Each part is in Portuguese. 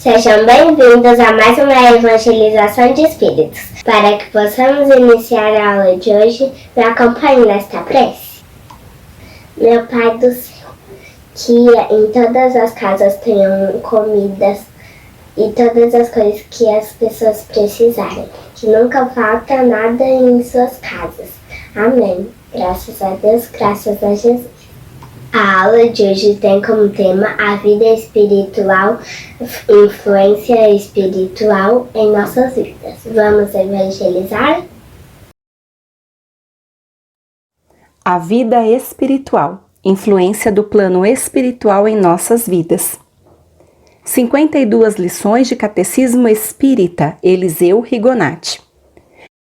Sejam bem-vindos a mais uma evangelização de espíritos. Para que possamos iniciar a aula de hoje, me acompanhe nesta prece. Meu Pai do céu, que em todas as casas tenham comidas e todas as coisas que as pessoas precisarem, que nunca falta nada em suas casas. Amém. Graças a Deus, graças a Jesus. A aula de hoje tem como tema a vida espiritual, influência espiritual em nossas vidas. Vamos evangelizar? A vida espiritual, influência do plano espiritual em nossas vidas. 52 lições de Catecismo Espírita, Eliseu Rigonati.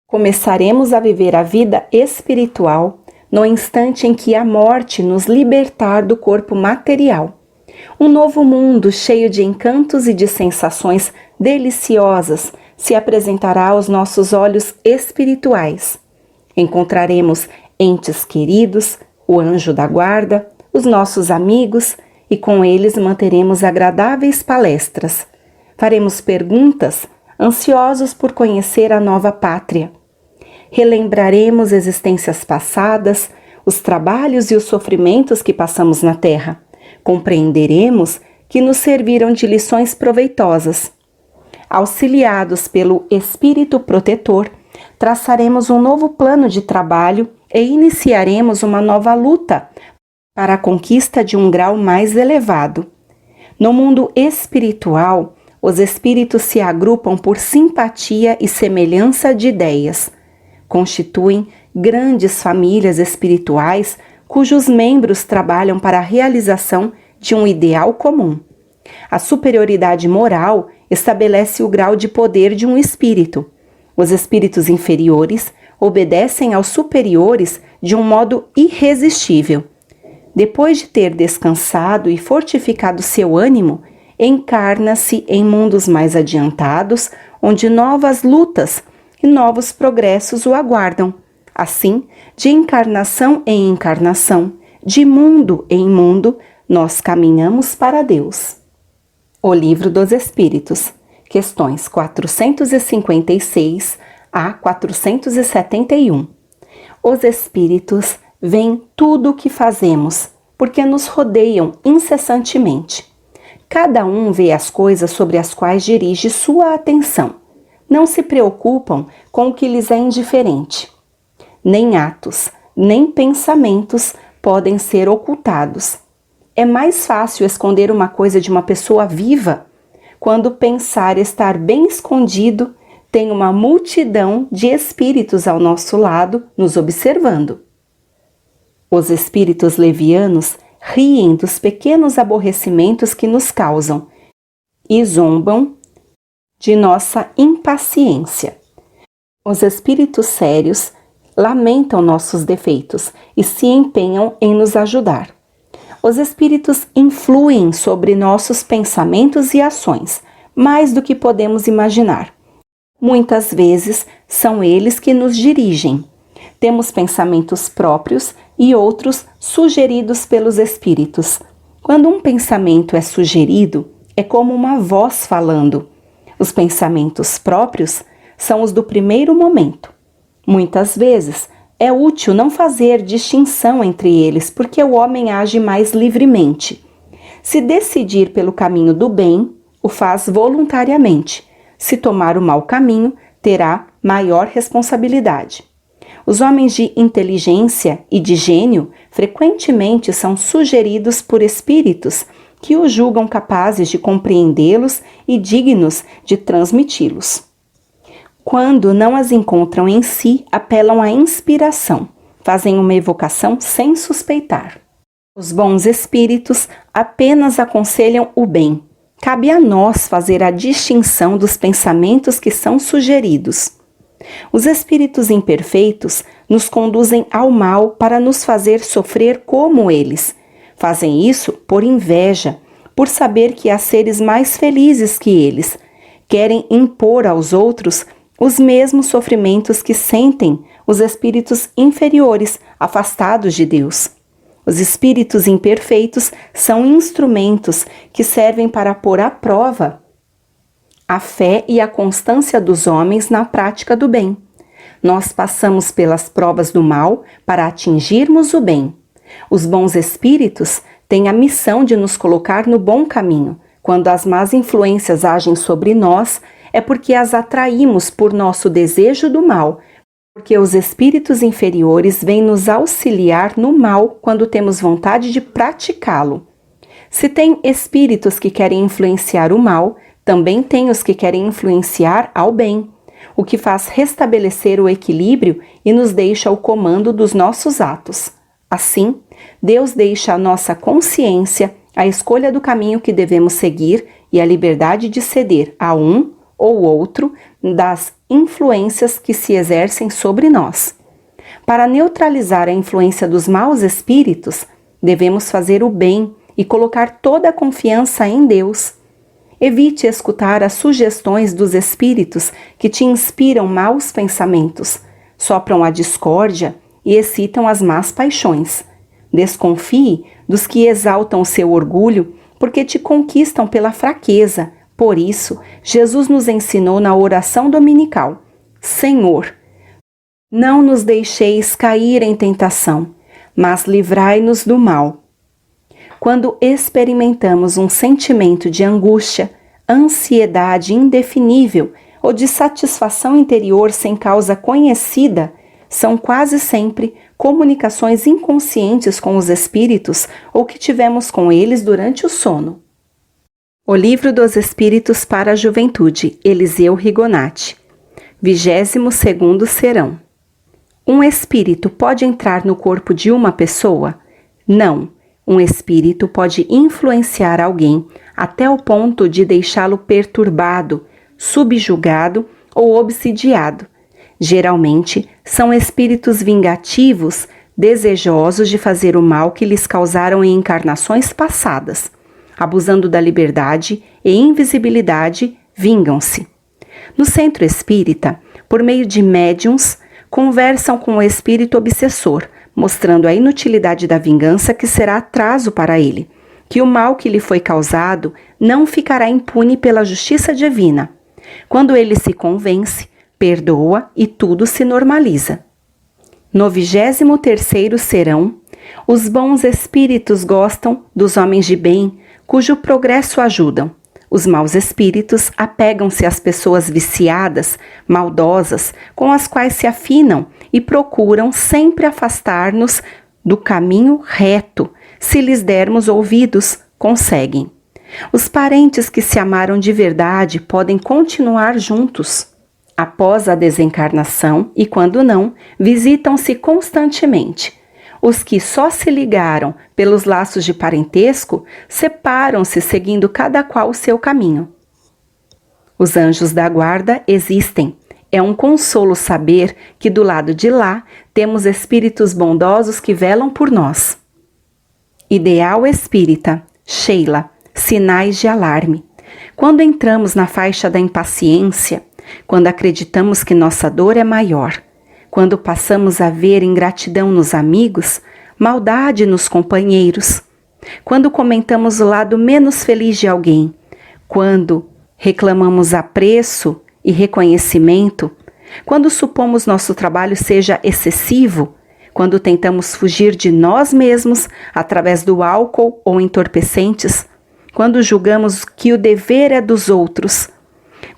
Começaremos a viver a vida espiritual no instante em que a morte nos libertar do corpo material. Um novo mundo cheio de encantos e de sensações deliciosas se apresentará aos nossos olhos espirituais. Encontraremos entes queridos, o anjo da guarda, os nossos amigos, e com eles manteremos agradáveis palestras. Faremos perguntas, ansiosos por conhecer a nova pátria. Relembraremos existências passadas, os trabalhos e os sofrimentos que passamos na terra. Compreenderemos que nos serviram de lições proveitosas. Auxiliados pelo Espírito Protetor, traçaremos um novo plano de trabalho e iniciaremos uma nova luta para a conquista de um grau mais elevado. No mundo espiritual, os espíritos se agrupam por simpatia e semelhança de ideias. Constituem grandes famílias espirituais cujos membros trabalham para a realização de um ideal comum. A superioridade moral estabelece o grau de poder de um espírito. Os espíritos inferiores obedecem aos superiores de um modo irresistível. Depois de ter descansado e fortificado seu ânimo, encarna-se em mundos mais adiantados, onde novas lutas e novos progressos o aguardam. Assim, de encarnação em encarnação, de mundo em mundo, nós caminhamos para Deus. O Livro dos Espíritos, questões 456 a 471. Os Espíritos veem tudo o que fazemos, porque nos rodeiam incessantemente. Cada um vê as coisas sobre as quais dirige sua atenção. Não se preocupam com o que lhes é indiferente. Nem atos, nem pensamentos podem ser ocultados. É mais fácil esconder uma coisa de uma pessoa viva quando pensar estar bem escondido, tem uma multidão de espíritos ao nosso lado nos observando. Os espíritos levianos riem dos pequenos aborrecimentos que nos causam e zombam de nossa impaciência. Os espíritos sérios lamentam nossos defeitos e se empenham em nos ajudar. Os espíritos influem sobre nossos pensamentos e ações, mais do que podemos imaginar. Muitas vezes são eles que nos dirigem. Temos pensamentos próprios e outros sugeridos pelos espíritos. Quando um pensamento é sugerido, é como uma voz falando. Os pensamentos próprios são os do primeiro momento. Muitas vezes é útil não fazer distinção entre eles, porque o homem age mais livremente. Se decidir pelo caminho do bem, o faz voluntariamente. Se tomar o mau caminho, terá maior responsabilidade. Os homens de inteligência e de gênio frequentemente são sugeridos por espíritos que os julgam capazes de compreendê-los e dignos de transmiti-los. Quando não as encontram em si, apelam à inspiração, fazem uma evocação sem suspeitar. Os bons espíritos apenas aconselham o bem. Cabe a nós fazer a distinção dos pensamentos que são sugeridos. Os espíritos imperfeitos nos conduzem ao mal para nos fazer sofrer como eles. Fazem isso por inveja, por saber que há seres mais felizes que eles. Querem impor aos outros os mesmos sofrimentos que sentem os espíritos inferiores, afastados de Deus. Os espíritos imperfeitos são instrumentos que servem para pôr à prova a fé e a constância dos homens na prática do bem. Nós passamos pelas provas do mal para atingirmos o bem. Os bons espíritos têm a missão de nos colocar no bom caminho. Quando as más influências agem sobre nós, é porque as atraímos por nosso desejo do mal, porque os espíritos inferiores vêm nos auxiliar no mal quando temos vontade de praticá-lo. Se tem espíritos que querem influenciar o mal, também tem os que querem influenciar ao bem, o que faz restabelecer o equilíbrio e nos deixa o comando dos nossos atos. Assim, Deus deixa à nossa consciência a escolha do caminho que devemos seguir e a liberdade de ceder a um ou outro das influências que se exercem sobre nós. Para neutralizar a influência dos maus espíritos, devemos fazer o bem e colocar toda a confiança em Deus. Evite escutar as sugestões dos espíritos que te inspiram maus pensamentos, sopram a discórdia e excitam as más paixões. Desconfie dos que exaltam o seu orgulho, porque te conquistam pela fraqueza. Por isso, Jesus nos ensinou na oração dominical: Senhor, não nos deixeis cair em tentação, mas livrai-nos do mal. Quando experimentamos um sentimento de angústia, ansiedade indefinível ou de satisfação interior sem causa conhecida, são quase sempre comunicações inconscientes com os espíritos ou que tivemos com eles durante o sono. O Livro dos Espíritos para a Juventude, Eliseu Rigonati. 22º Serão. Um espírito pode entrar no corpo de uma pessoa? Não. Um espírito pode influenciar alguém até o ponto de deixá-lo perturbado, subjugado ou obsidiado. Geralmente, são espíritos vingativos, desejosos de fazer o mal que lhes causaram em encarnações passadas. Abusando da liberdade e invisibilidade, vingam-se. No centro espírita, por meio de médiuns, conversam com o espírito obsessor, mostrando a inutilidade da vingança que será atraso para ele, que o mal que lhe foi causado não ficará impune pela justiça divina. Quando ele se convence, perdoa e tudo se normaliza. No 23º Serão, os bons espíritos gostam dos homens de bem, cujo progresso ajudam. Os maus espíritos apegam-se às pessoas viciadas, maldosas, com as quais se afinam e procuram sempre afastar-nos do caminho reto. Se lhes dermos ouvidos, conseguem. Os parentes que se amaram de verdade podem continuar juntos. Após a desencarnação e, quando não, visitam-se constantemente. Os que só se ligaram pelos laços de parentesco separam-se seguindo cada qual o seu caminho. Os anjos da guarda existem. É um consolo saber que do lado de lá temos espíritos bondosos que velam por nós. Ideal Espírita, Sheila, Sinais de Alarme. Quando entramos na faixa da impaciência, quando acreditamos que nossa dor é maior, quando passamos a ver ingratidão nos amigos, maldade nos companheiros, quando comentamos o lado menos feliz de alguém, quando reclamamos apreço e reconhecimento, quando supomos nosso trabalho seja excessivo, quando tentamos fugir de nós mesmos através do álcool ou entorpecentes, quando julgamos que o dever é dos outros,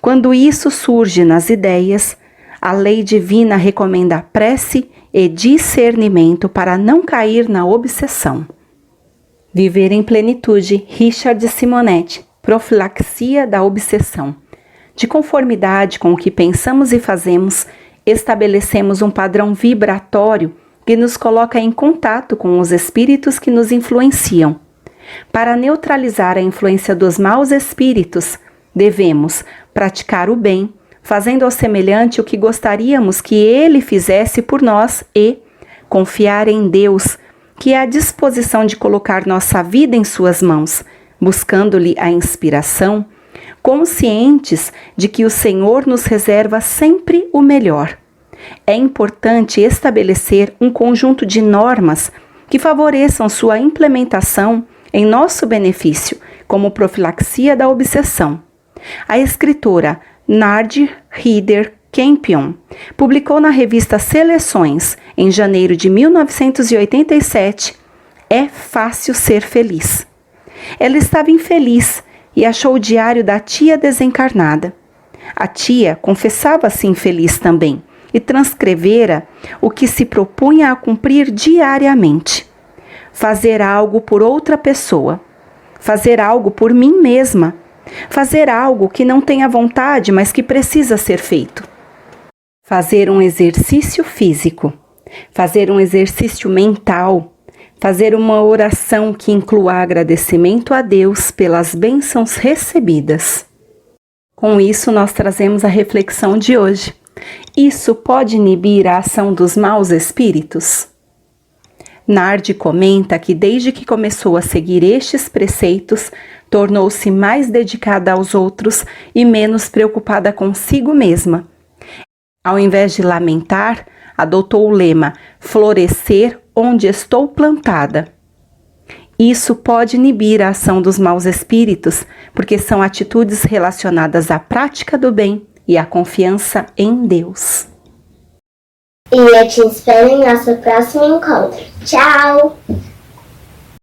quando isso surge nas ideias, a lei divina recomenda prece e discernimento para não cair na obsessão. Viver em plenitude, Richard Simonetti, Profilaxia da obsessão. De conformidade com o que pensamos e fazemos, estabelecemos um padrão vibratório que nos coloca em contato com os espíritos que nos influenciam. Para neutralizar a influência dos maus espíritos, devemos praticar o bem, fazendo ao semelhante o que gostaríamos que ele fizesse por nós e confiar em Deus, que é a disposição de colocar nossa vida em suas mãos, buscando-lhe a inspiração, conscientes de que o Senhor nos reserva sempre o melhor. É importante estabelecer um conjunto de normas que favoreçam sua implementação em nosso benefício, como profilaxia da obsessão. A escritora Nardie Rieder Campion publicou na revista Seleções, em janeiro de 1987, É Fácil Ser Feliz. Ela estava infeliz e achou o diário da tia desencarnada. A tia confessava-se infeliz também e transcrevera o que se propunha a cumprir diariamente: fazer algo por outra pessoa, fazer algo por mim mesma, fazer algo que não tenha vontade, mas que precisa ser feito. Fazer um exercício físico, fazer um exercício mental, fazer uma oração que inclua agradecimento a Deus pelas bênçãos recebidas. Com isso, nós trazemos a reflexão de hoje. Isso pode inibir a ação dos maus espíritos? Nardie comenta que desde que começou a seguir estes preceitos, tornou-se mais dedicada aos outros e menos preocupada consigo mesma. Ao invés de lamentar, adotou o lema florescer onde estou plantada. Isso pode inibir a ação dos maus espíritos, porque são atitudes relacionadas à prática do bem e à confiança em Deus. E eu te espero em nosso próximo encontro. Tchau!